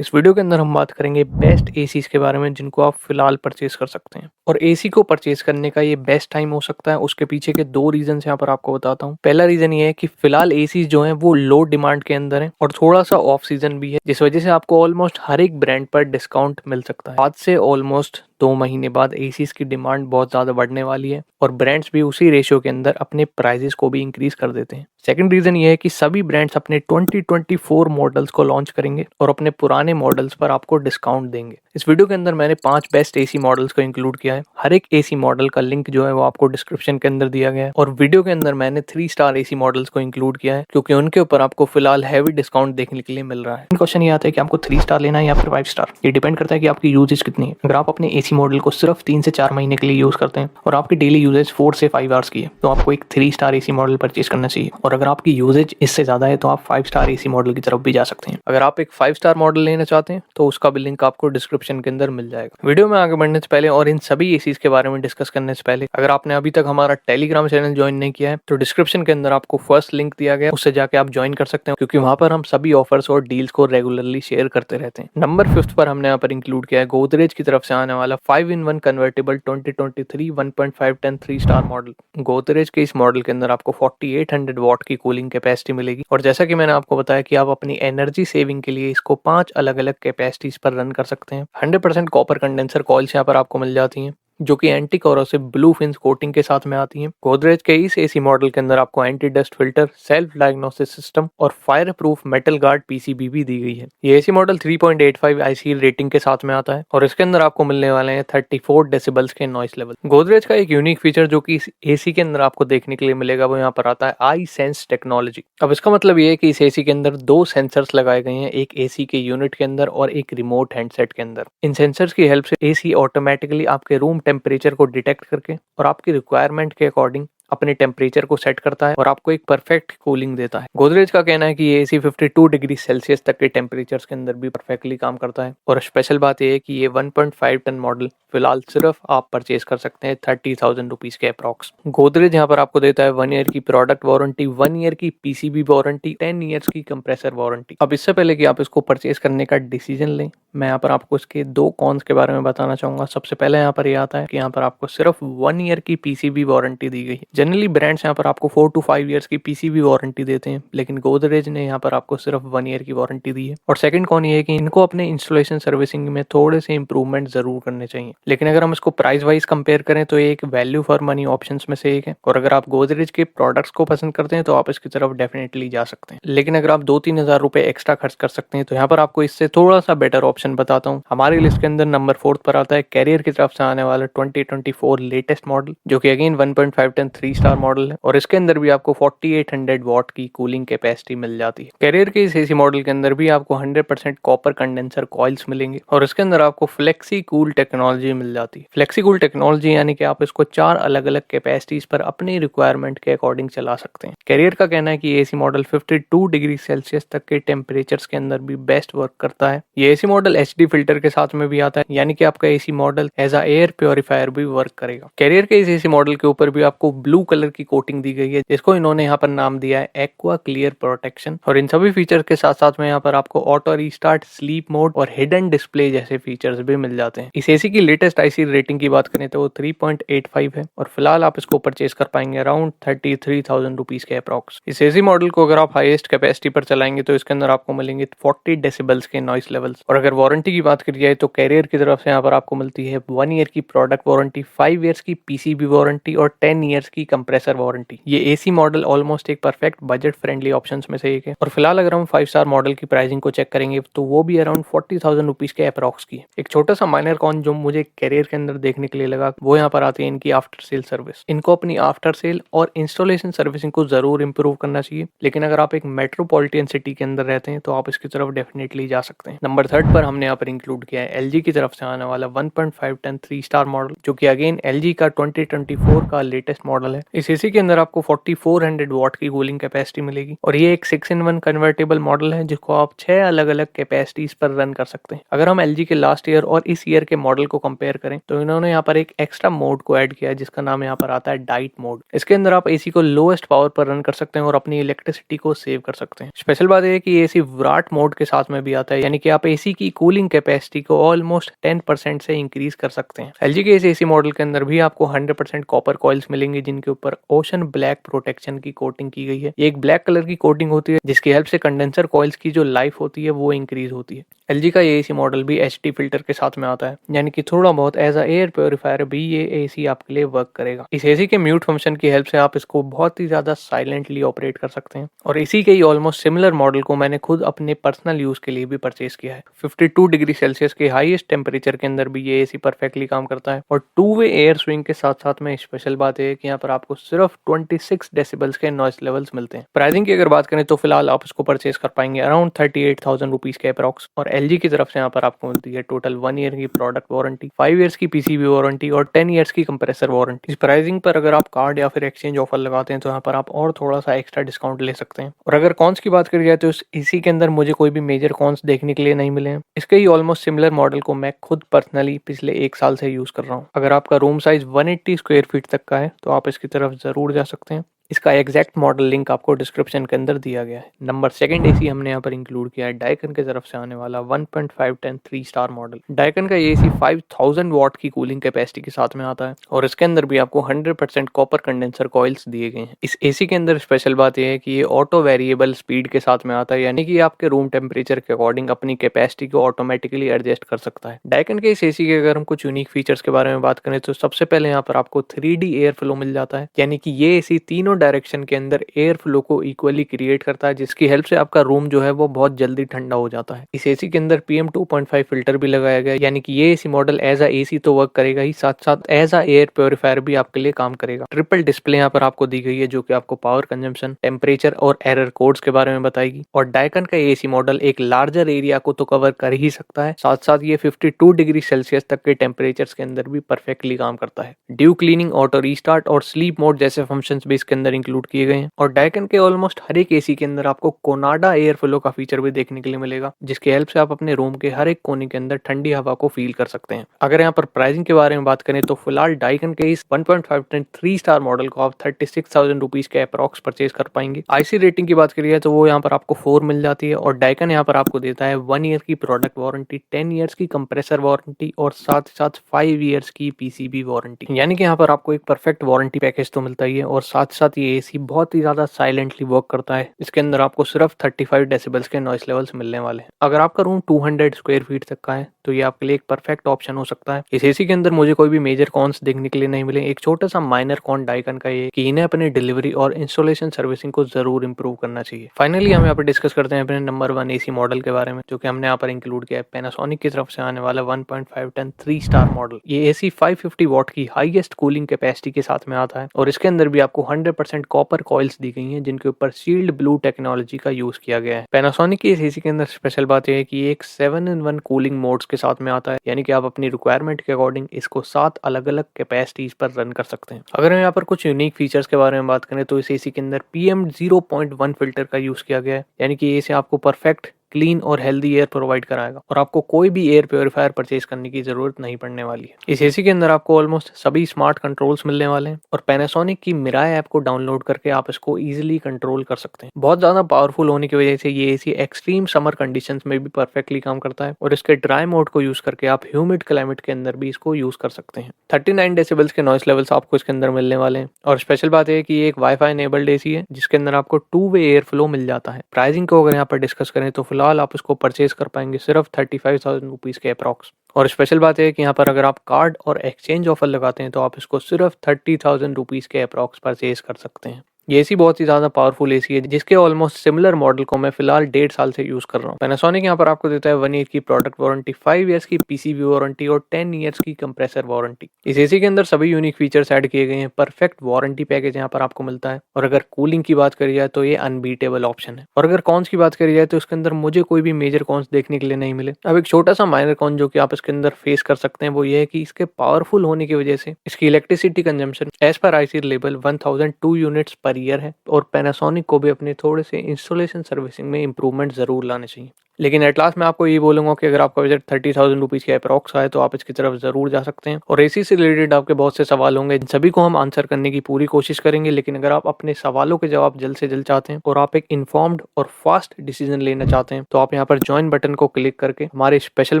इस वीडियो के अंदर हम बात करेंगे बेस्ट एसीज के बारे में जिनको आप फिलहाल परचेज कर सकते हैं। और एसी को परचेज करने का ये बेस्ट टाइम हो सकता है, उसके पीछे के दो रीजन यहाँ पर आपको बताता हूँ। पहला रीजन ये है कि फिलहाल एसीज जो है वो लो डिमांड के अंदर है और थोड़ा सा ऑफ सीजन भी है, जिस वजह से आपको ऑलमोस्ट हर एक ब्रांड पर डिस्काउंट मिल सकता है। आज से ऑलमोस्ट 2 महीने बाद एसीज की डिमांड बहुत ज्यादा बढ़ने वाली है और ब्रांड्स भी उसी रेशियो के अंदर अपने प्राइजेस को भी इंक्रीज कर देते हैं। सेकंड रीजन ये है कि सभी ब्रांड्स अपने 2024 मॉडल्स को लॉन्च करेंगे और अपने पुराने मॉडल्स पर आपको डिस्काउंट देंगे। इस वीडियो के अंदर मैंने 5 बेस्ट एसी मॉडल्स को इंक्लूड किया है। हर एक एसी मॉडल का लिंक जो है वो आपको डिस्क्रिप्शन के अंदर दिया गया है और वीडियो के अंदर मैंने 3 स्टार एसी मॉडल्स को इंक्लूड किया है क्योंकि उनके ऊपर आपको फिलहाल हैवी डिस्काउंट देखने के लिए मिल रहा है। क्वेश्चन ये आता है कि आपको 3 स्टार लेना है या फिर 5 स्टार। ये डिपेंड करता है कि आपकी यूजेज कितनी है। अगर आप अपने एसी मॉडल को सिर्फ 3 से 4 महीने के लिए यूज करते हैं और आपकी डेली यूजेज 4 से 5 आवर्स की है तो आपको एक 3 स्टार एसी मॉडल परचेज करना चाहिए। और अगर आपकी यूजेज इससे ज्यादा है तो आप 5 स्टार एसी मॉडल की तरफ भी जा सकते हैं। अगर आप एक 5 स्टार मॉडल लेना चाहते हैं तो उसका भी लिंक आपको डिस्क्रिप्शन के अंदर मिल जाएगा। वीडियो में आगे बढ़ने से पहले और इन सभी एसीज के बारे में डिस्कस करने से पहले अगर आपने अभी तक हमारा टेलीग्राम चैनल ज्वाइन नहीं किया है तो डिस्क्रिप्शन के अंदर आपको फर्स्ट लिंक दिया गया, उससे जाके आप ज्वाइन कर सकते हैं क्योंकि वहां पर हम सभी ऑफर्स और डील्स को रेगुलरली शेयर करते रहते हैं। नंबर 5 पर हमने यहाँ पर इंक्लूड किया है गोदरेज की तरफ से आने वाला 5-in-1 convertible 2023 1.5 ton 3 star model. Godrej के इस मॉडल के अंदर आपको 4800 वॉट की कूलिंग कैपेसिटी मिलेगी और जैसा कि मैंने आपको बताया कि आप अपनी एनर्जी सेविंग के लिए इसको 5 अलग अलग कैपेसिटीज पर रन कर सकते हैं। 100% कॉपर कंडेंसर कॉइल्स यहाँ पर आपको मिल जाती हैं जो कि anti corrosive blue fins coating के साथ में आती हैं। गोदरेज के इस एसी मॉडल के अंदर आपको anti dust filter, self diagnosis system और fire proof metal guard PCB भी दी गई है। ये एसी मॉडल 3.85 आईसी रेटिंग के साथ में आता है और इसके अंदर आपको मिलने वाले हैं 34 डेसिबल्स के नॉइस लेवल। गोदरेज का एक यूनिक फीचर जो कि इस एसी के अंदर आपको देखने के लिए मिलेगा वो यहाँ पर आता है आई सेंस टेक्नोलॉजी। अब इसका मतलब ये है कि इस एसी के अंदर 2 सेंसर्स लगाए गए हैं, एक एसी के यूनिट के अंदर और एक रिमोट हैंडसेट के अंदर। इन सेंसर्स की हेल्प से एसी ऑटोमेटिकली आपके रूम टेम्परेचर को डिटेक्ट करके और आपकी रिक्वायरमेंट के अकॉर्डिंग अपने टेम्परेचर को सेट करता है और आपको एक परफेक्ट कूलिंग देता है। गोदरेज का कहना है कि ये एसी 52 डिग्री सेल्सियस तक के टेम्परेचर्स के अंदर भी परफेक्टली काम करता है। और स्पेशल बात यह है कि ये 1.5 टन मॉडल फिलहाल सिर्फ आप परचेज कर सकते हैं 30,000 रुपीज के अप्रॉक्स। गोदरेज यहाँ पर आपको देता है 1 ईयर की प्रोडक्ट वारंटी, 1 ईयर की पीसीबी वारंटी, 10 ईयर्स की कंप्रेसर वारंटी। अब इससे पहले कि आप इसको परचेज करने का डिसीजन लें, मैं यहाँ पर आपको इसके 2 कॉन्स के बारे में बताना चाहूंगा। सबसे पहले यहाँ पर आता है कि यहाँ पर आपको सिर्फ 1 ईयर की पीसीबी वारंटी दी गई है। जनरली ब्रांड्स यहाँ पर आपको 4 to 5 ईयर्स की पीसीबी वारंटी देते हैं, लेकिन गोदरेज ने यहाँ पर आपको सिर्फ 1 ईयर की वारंटी दी है। और सेकंड कॉन ये है कि इनको अपने इंस्टॉलेशन सर्विसिंग में थोड़े से इंप्रूवमेंट जरूर करने चाहिए, लेकिन अगर हम इसको प्राइस वाइज कंपेयर करें तो ये एक वैल्यू फॉर मनी ऑप्शंस में से एक है। और अगर आप गोदरेज के प्रोडक्ट्स को पसंद करते हैं तो आप इसकी तरफ डेफिनेटली जा सकते हैं। लेकिन अगर आप 2-3 हजार रुपए एक्स्ट्रा खर्च कर सकते हैं तो यहाँ पर आपको इससे थोड़ा सा बेटर ऑप्शन बताता हूँ। हमारी लिस्ट के अंदर नंबर 4 पर आता है कैरियर की तरफ से आने वाला 2024 लेटेस्ट मॉडल, जो कि अगेन 1.5 टन 3 स्टार मॉडल है और इसके अंदर भी आपको 4800 वॉट की कूलिंग कैपेसिटी मिल जाती है। कैरियर के इस एसी मॉडल के अंदर भी आपको 100% कॉपर कंडेंसर कॉइल्स मिलेंगे और इसके अंदर आपको फ्लेक्सी कूल टेक्नोलॉजी मिल जाती है। फ्लेक्सी कूल टेक्नोलॉजी यानी कि आप इसको 4 अलग अलग कैपेसिटीज पर अपनी रिक्वायरमेंट के अकॉर्डिंग चला सकते हैं। कैरियर का कहना है कि एसी मॉडल 52 डिग्री सेल्सियस तक के टेम्परेचर्स के अंदर भी बेस्ट वर्क करता है। ये एसी मॉडल एचडी फिल्टर के साथ में भी आता है, यानी कि आपका AC model as a air purifier भी वर्क करेगा। कैरियर के इस एसी मॉडल के ऊपर भी आपको ब्लू कलर की कोटिंग दी गई है, जिसको इन्होंने यहाँ पर नाम दिया है एक्वा क्लियर प्रोटेक्शन। और इन सभी फीचर के साथ साथ में यहाँ पर आपको ऑटो रीस्टार्ट, स्लीप मोड और हिडन डिस्प्ले जैसे फीचर्स भी मिल जाते हैं। इस एसी की लेटेस्ट आईसी रेटिंग की बात करें तो वो 3.85 है और फिलहाल आप इसको परचेज कर पाएंगे अराउंड 33,000 रुपीज के अप्रॉक्स। इस एसी मॉडल को अगर आप हाईएस्ट कैपेसिटी पर चलाएंगे तो इसके अंदर आपको मिलेंगे 40 डेसिबल्स के नॉइस लेवल्स। और अगर वारंटी की बात करी जाए तो कैरियर की तरफ से यहाँ पर आपको मिलती है 1 ईयर की प्रोडक्ट वारंटी, 5 ईयर्स की पीसीबी वारंटी और 10 ईयर्स की कंप्रेसर वारंटी। ये एसी मॉडल ऑलमोस्ट एक परफेक्ट बजट फ्रेंडली ऑप्शंस में से एक है। और फिलहाल अगर हम 5 स्टार मॉडल की प्राइसिंग को चेक करेंगे तो वो भी अराउंड 40,000 रुपीज के अप्रॉक्स की है। एक छोटा सा माइनर कॉन जो मुझे कैरियर के अंदर देखने के लिए लगा वो यहाँ पर आती है इनकी आफ्टर सेल सर्विस। इनको अपनी आफ्टर सेल और इंस्टॉलेशन सर्विसिंग को जरूर इंप्रूव करना चाहिए, लेकिन अगर आप एक मेट्रोपॉलिटन सिटी के अंदर रहते हैं तो आप इसकी तरफ डेफिनेटली जा सकते हैं। नंबर 3 पर हमने यहाँ पर इंक्लूड किया है LG की तरफ से आने वाला 1.5 टन 3 स्टार मॉडल, जो कि अगेन LG का 2024 का लेटेस्ट मॉडल है। इस एसी के अंदर आपको 4400 वॉट की कूलिंग कैपेसिटी मिलेगी और ये एक 6-in-1 कन्वर्टेबल मॉडल है जिसको आप 6 अलग अलग कैपेसिटीज पर रन कर सकते हैं। अगर हम LG के लास्ट ईयर और इस ईयर के मॉडल को कंपेयर करें तो इन्होंने यहाँ पर एक एक्स्ट्रा मोड को ऐड किया है जिसका नाम यहाँ पर आता है डाइट मोड। इसके अंदर आप एसी को लोएस्ट पावर पर रन कर सकते हैं और अपनी इलेक्ट्रिसिटी को सेव कर सकते हैं। स्पेशल बात यह है कि एसी विराट मोड के साथ में भी आता है, यानी कि आप एसी की कूलिंग कैपेसिटी को ऑलमोस्ट 10% से इंक्रीज कर सकते हैं। LG के इस एसी मॉडल के अंदर भी आपको 100% कॉपर कॉइल्स मिलेंगे जिनके ऊपर ओशन ब्लैक प्रोटेक्शन की कोटिंग की गई है। ये एक ब्लैक कलर की कोटिंग होती है जिसकी हेल्प से कंडेंसर कॉइल्स की जो लाइफ होती है वो इंक्रीज होती है। LG का ये एसी मॉडल भी HT फिल्टर के साथ में आता है, यानी कि थोड़ा बहुत एज अ एयर प्योरीफायर भी ये एसी आपके लिए वर्क करेगा। इस एसी के म्यूट फंक्शन की हेल्प से आप इसको बहुत ही ज्यादा साइलेंटली ऑपरेट कर सकते हैं और इसी के ही ऑलमोस्ट सिमिलर मॉडल को मैंने खुद अपने पर्सनल यूज के लिए भी परचेज किया है। 52 डिग्री सेल्सियस के हाईएस्ट टेम्परेचर के अंदर भी ये एसी परफेक्टली काम करता है और 2-वे एयर स्विंग के साथ साथ में स्पेशल बात है कि यहाँ पर आपको सिर्फ 26 डेसिबल्स के नॉइस लेवल्स मिलते हैं। प्राइसिंग की अगर बात करें तो फिलहाल आप इसको परचेज कर पाएंगे अराउंड 38,000 रुपीज के अप्रॉक्स और LG की तरफ से यहाँ पर आपको मिलती है टोटल 1 ईयर की प्रोडक्ट वारंटी, 5 ईयर्स की PCB वारंटी और 10 ईयर्स की कंप्रेसर वारंटी। इस प्राइसिंग पर अगर आप कार्ड या फिर एक्सचेंज ऑफर लगाते हैं तो यहाँ पर आप और थोड़ा सा एक्स्ट्रा डिस्काउंट ले सकते हैं। और अगर कॉन्स की बात करी जाए तो इसी के अंदर मुझे कोई भी मेजर कॉन्स देखने के लिए नहीं मिले हैं। इसके ही ऑलमोस्ट सिमिलर मॉडल को मैं खुद पर्सनली पिछले 1 साल से यूज कर रहा हूँ। अगर आपका रूम साइज 180 स्क्वायर फीट तक का है तो आप इसकी तरफ जरूर जा सकते हैं। इसका एग्जैक्ट मॉडल लिंक आपको डिस्क्रिप्शन के अंदर दिया गया है। नंबर 2 एसी हमने यहाँ पर इंक्लूड किया है डाइकन की तरफ से आने वाला 1.5 टन 3 स्टार मॉडल। डाइकन का ये एसी 5000 वॉट की कूलिंग कैपेसिटी के साथ में आता है और इसके अंदर भी आपको 100% कॉपर कंडेंसर कॉइल्स दिए गए हैं। इस एसी के अंदर स्पेशल बात यह है कि ये ऑटो वेरिएबल स्पीड के साथ में आता है, यानी कि आपके रूम टेम्परेचर के अकॉर्डिंग अपनी कैपेसिटी को ऑटोमेटिकली एडजस्ट कर सकता है। डाइकन के इस एसी के अगर हम कुछ यूनिक फीचर्स के बारे में बात करें तो सबसे पहले यहाँ पर आपको 3D एयर फ्लो मिल जाता है, यानी कि ये एसी तीनों डायरेक्शन के अंदर एयर फ्लो को इक्वली क्रिएट करता है जिसकी हेल्प से आपका रूम जो है वो बहुत जल्दी ठंडा हो जाता है। इस एसी के अंदर PM 2.5 फिल्टर भी लगाया गया है, यानी कि ये AC model as a AC तो वर्क करेगा ही, साथ साथ एज अ एयर प्योरीफायर भी आपके लिए काम करेगा। ट्रिपल डिस्प्ले यहाँ पर आपको दी गई है जो कि आपको पावर कंजम्पशन, टेम्परेचर और एरर कोड्स के बारे में बताएगी। और डाइकन का एसी मॉडल एक लार्जर एरिया को तो कवर कर ही सकता है, साथ साथ ये 52 डिग्री सेल्सियस तक के टेम्परेचर के अंदर भी परफेक्टली काम करता है। ड्यू क्लीनिंग, ऑटो रीस्टार्ट और स्लीप मोड जैसे फंक्शंस भी इसके अंदर इंक्लूड किए गए हैं। और डाइकन के ऑलमोस्ट हर एक एसी के अंदर आपको कोनाडा एयर फ्लो का फीचर भी देखने के लिए मिलेगा, जिसकी हेल्प से आप अपने रूम के हर एक कोने के अंदर ठंडी हवा को फील कर सकते हैं। अगर यहाँ पर प्राइसिंग के बारे में बात करें तो फिलहाल डाइकन के इस 1.5 टन 3 स्टार मॉडल को आप 36,000 रुपीज के अप्रॉक्स परचेज कर पाएंगे। IC रेटिंग की बात करिए तो वो यहाँ पर आपको 4 मिल जाती है और डाइकन यहाँ पर आपको देता है 1 ईयर की प्रोडक्ट वारंटी, 10 ईयर्स की कंप्रेसर वारंटी और साथ ही साथ 5 ईयर्स की PCB वारंटी, यानी कि यहाँ पर आपको एक परफेक्ट वारंटी पैकेज तो मिलता ही है। और साथ साथ ये एसी बहुत ही ज्यादा साइलेंटली वर्क करता है। इसके अंदर आपको सिर्फ 35 डेसिबल्स के नॉइस लेवल्स मिलने वाले हैं। अगर आपका रूम 200 स्क्वायर फीट तक का है तो ये आपके लिए एक परफेक्ट ऑप्शन हो सकता है। इस एसी के अंदर मुझे कोई भी मेजर कॉन्स देखने के लिए नहीं मिले। एक छोटा सा माइनर कॉन डाइकन का ये कि इन्हें अपने डिलीवरी और इंस्टॉलेशन सर्विसिंग को जरूर इंप्रूव करना चाहिए। फाइनली हम यहाँ पर डिस्कस करते हैं अपने नंबर 1 एसी मॉडल के बारे में, जो कि हमने यहाँ पर इंक्लूड किया है पैनासोनिक की तरफ से आने वाला 1.5 टन 3 स्टार मॉडल। ये एसी 550 वॉट की हाईएस्ट कूलिंग कैपेसिटी के साथ में आता है और इसके अंदर भी आपको 100% कॉपर कॉइल्स दी गई हैं जिनके ऊपर सील्ड ब्लू टेक्नोलॉजी का यूज किया गया है। पैनासोनिक की इस एसी के अंदर स्पेशल बात यह है कि ये एक 7-in-1 कूलिंग मोड्स के साथ में आता है, यानी कि आप अपनी रिक्वायरमेंट के अकॉर्डिंग इसको 7 अलग अलग कैपेसिटीज पर रन कर सकते हैं। अगर हम यहाँ पर कुछ यूनिक फीचर्स के बारे में बात करें तो इस एसी के अंदर PM 0.1 फिल्टर का यूज किया गया है, यानी कि ये आपको परफेक्ट क्लीन और हेल्दी एयर प्रोवाइड कराएगा और आपको कोई भी एयर प्योरीफायर परचेज करने की जरूरत नहीं पड़ने वाली है। इस एसी के अंदर आपको ऑलमोस्ट सभी स्मार्ट कंट्रोल्स मिलने वाले हैं और पैनासोनिक की मिराई ऐप को डाउनलोड करके आप इसको इजीली कंट्रोल कर सकते हैं। बहुत ज्यादा पावरफुल होने की वजह से ये एसी एक्सट्रीम समर कंडीशंस में भी परफेक्टली काम करता है और इसके ड्राई मोड को यूज करके आप ह्यूमिड क्लाइमेट के अंदर भी इसको यूज कर सकते हैं। 39 डेसिबल्स के नॉइस लेवल्स आपको इसके अंदर मिलने वाले हैं और स्पेशल बात है कि ये एक वाईफाई एनेबल्ड एसी है जिसके अंदर आपको 2-वे एयर फ्लो मिल जाता है। प्राइसिंग को अगर यहाँ पर डिस्कस करें तो फिलहाल आप इसको परचेज कर पाएंगे सिर्फ 35,000 रुपीज के अप्रॉक्स। और स्पेशल बात है कि यहाँ पर अगर आप कार्ड और एक्सचेंज ऑफर लगाते हैं तो आप इसको सिर्फ 30,000 रुपीज के अप्रॉक्स परचेज कर सकते हैं। ये एसी बहुत ही ज़्यादा पावरफुल एसी है जिसके ऑलमोस्ट सिमिलर मॉडल को मैं फिलहाल 1.5 साल से यूज़ कर रहा हूँ। पैनासोनिक यहाँ पर आपको देता है 1 ईयर की प्रोडक्ट वारंटी, 5 ईयर्स की पीसीबी वारंटी और 10 ईयर्स की कंप्रेसर वारंटी। इस एसी के अंदर सभी यूनिक फीचर्स ऐड किए गए हैं। परफेक्ट वारंटी पैकेज यहाँ पर आपको मिलता है। और अगर कूलिंग की बात करी जाए तो ये अनबीटेबल ऑप्शन है। और अगर कॉन्स की बात करी जाए तो इसके अंदर मुझे कोई भी मेजर कॉन्स देखने के लिए नहीं मिले। अब एक छोटा सा माइनर कॉन जो कि आप इसके अंदर फेस कर सकते हैं वो ये है कि इसके पावरफुल होने की वजह से इसकी electricity consumption as per ISEER level 1002 units per year है। और पैनासोनिक को भी अपने थोड़े से इंस्टॉलेशन सर्विसिंग में इंप्रूवमेंट जरूर लाने चाहिए। लेकिन एट लास्ट मैं आपको ये बोलूंगा कि अगर आपका बजट 30,000 रुपीज़ के अप्रॉक्स है तो आप इसकी तरफ ज़रूर जा सकते हैं। और एसी से रिलेटेड आपके बहुत से सवाल होंगे, इन सभी को हम आंसर करने की पूरी कोशिश करेंगे। लेकिन अगर आप अपने सवालों के जवाब जल्द से जल्द चाहते हैं और आप एक इन्फॉर्म्ड और फास्ट डिसीजन लेना चाहते हैं तो आप यहाँ पर ज्वाइन बटन को क्लिक करके हमारे स्पेशल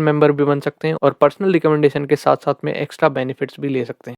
मेंबर भी बन सकते हैं और पर्सनल रिकमेंडेशन के साथ साथ में एक्स्ट्रा बेनिफिट्स भी ले सकते हैं।